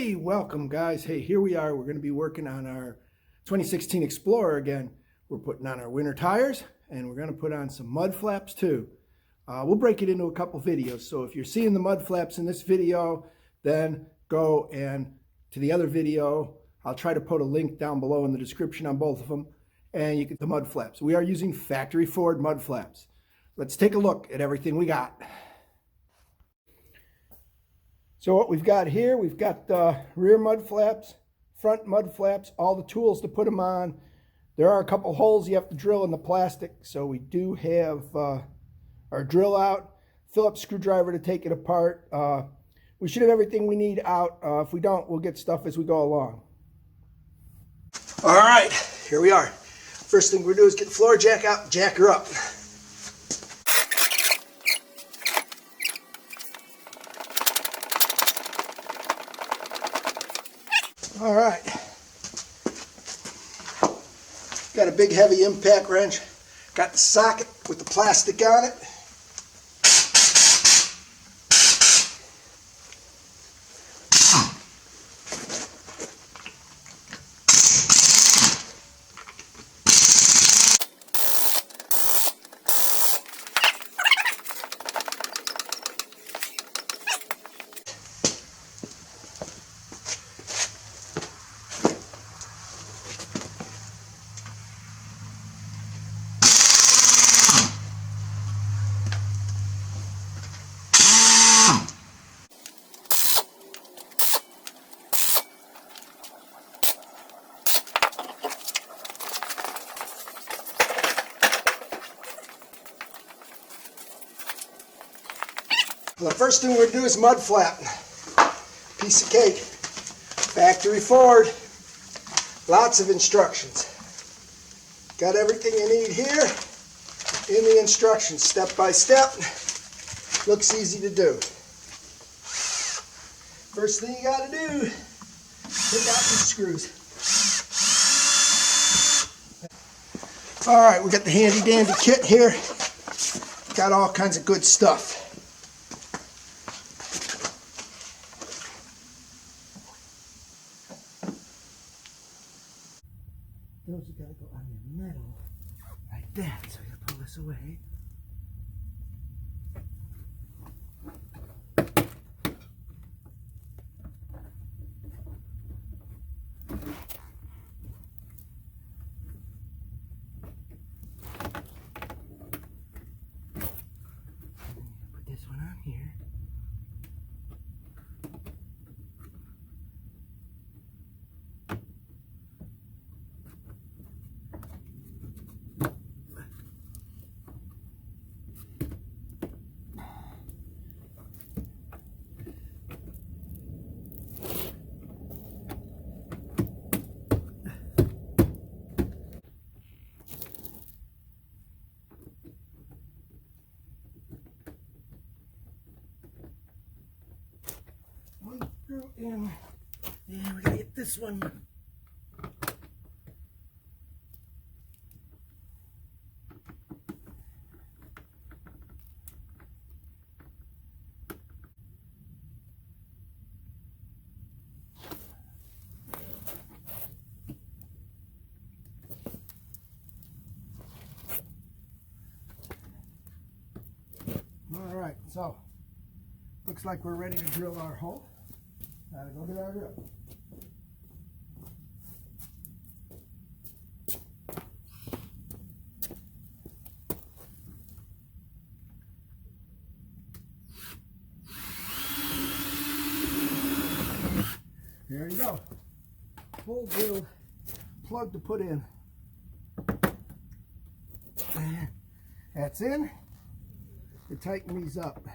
Hey, welcome guys. Hey, here we are. We're going to be working on our 2016 Explorer again. We're putting on our winter tires and we're going to put on some mud flaps too. We'll break it into a couple videos. So if you're seeing the mud flaps in this video, then go and to the other video. I'll try to put a link down below in the description on both of them and you get the mud flaps. We are using factory Ford mud flaps. Let's take a look at everything we got. So what we've got here, we've got rear mud flaps, front mud flaps, all the tools to put them on. There are a couple holes you have to drill in the plastic, so we do have our drill out, Phillips screwdriver to take it apart. We should have everything we need out. If we don't, we'll get stuff as we go along. All right, here we are. First thing we're going to do is get the floor jack out and jack her up. All right, got a big heavy impact wrench, got the socket with the plastic on it. Well, the first thing we're going to do is mud flap. Piece of cake. Factory Ford. Lots of instructions. Got everything you need here in the instructions, step by step. Looks easy to do. First thing you got to do, take out these screws. All right, we got the handy dandy kit here. Got all kinds of good stuff. Those have got to go on the metal like that. So I got to pull this away. Put this one on here. In. And we gotta get this one. All right, so looks like we're ready to drill our hole. Gotta go get our drill. There you go. Full drill plug to put in. That's in. To tighten these up.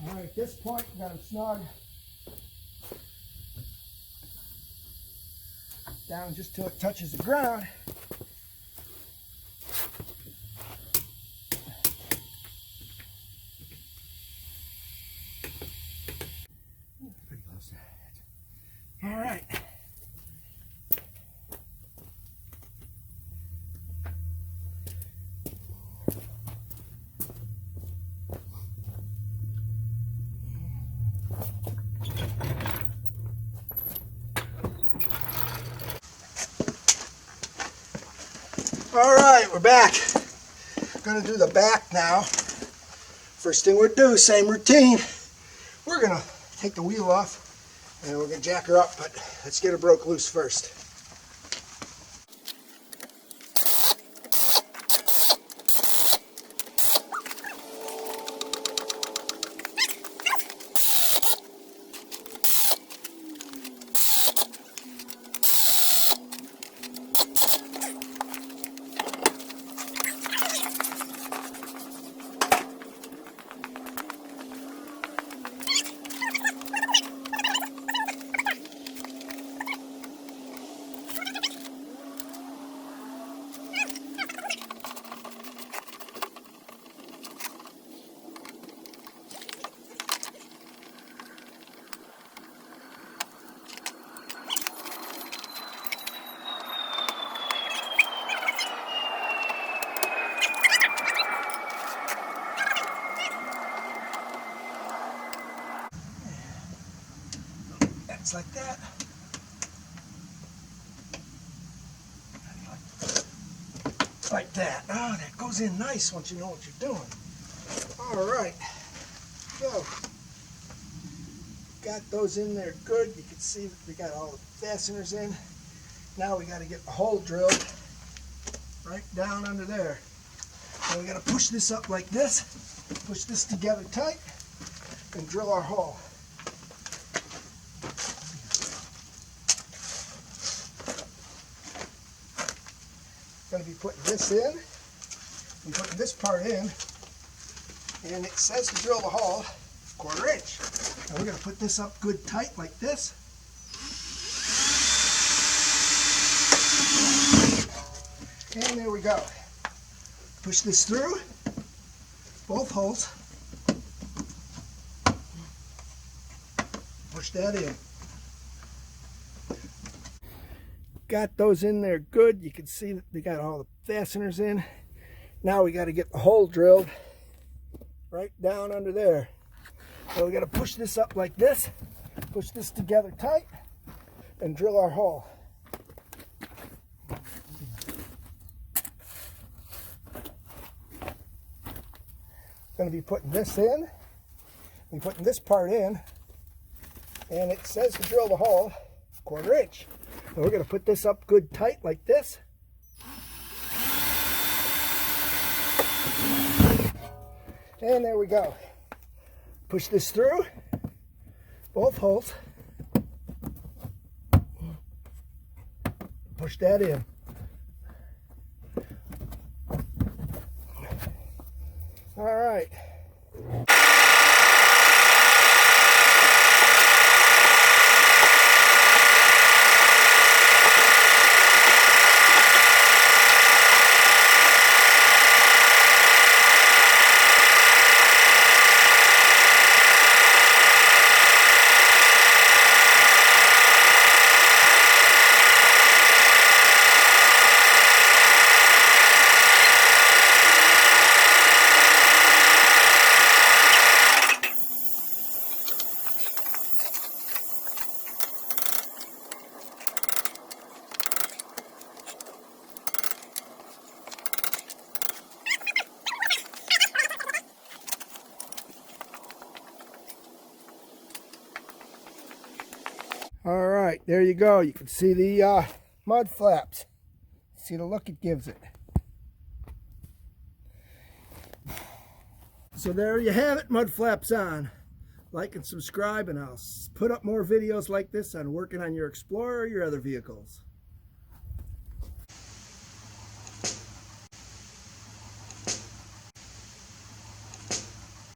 All right, at this point, we got them snug down just till it touches the ground. All right. All right, we're back. Gonna do the back now. First thing we'll do, same routine. We're gonna take the wheel off and we're gonna jack her up, but let's get her broke loose first. That's like that. Like that. Oh, that goes in nice once you know what you're doing. All right. So, got those in there good. You can see that we got all the fasteners in. Now we got to get the hole drilled right down under there. And we got to push this up like this. Push this together tight and drill our hole. Going to be putting this in and putting this part in, and it says to drill the hole 1/4 inch. Now we're going to put this up good tight like this. And there we go. Push this through both holes. Push that in. Got those in there good. You can see that they got all the fasteners in. Now we got to get the hole drilled right down under there. So we got to push this up like this, push this together tight, and drill our hole. Going to be putting this in, and putting this part in, and it says to drill the hole 1/4 inch. So we're going to put this up good tight like this. And there we go. Push this through both holes. Push that in. All right. All right, there you go. You can see the mud flaps. See the look it gives it. So there you have it, mud flaps on. Like and subscribe, and I'll put up more videos like this on working on your Explorer or your other vehicles.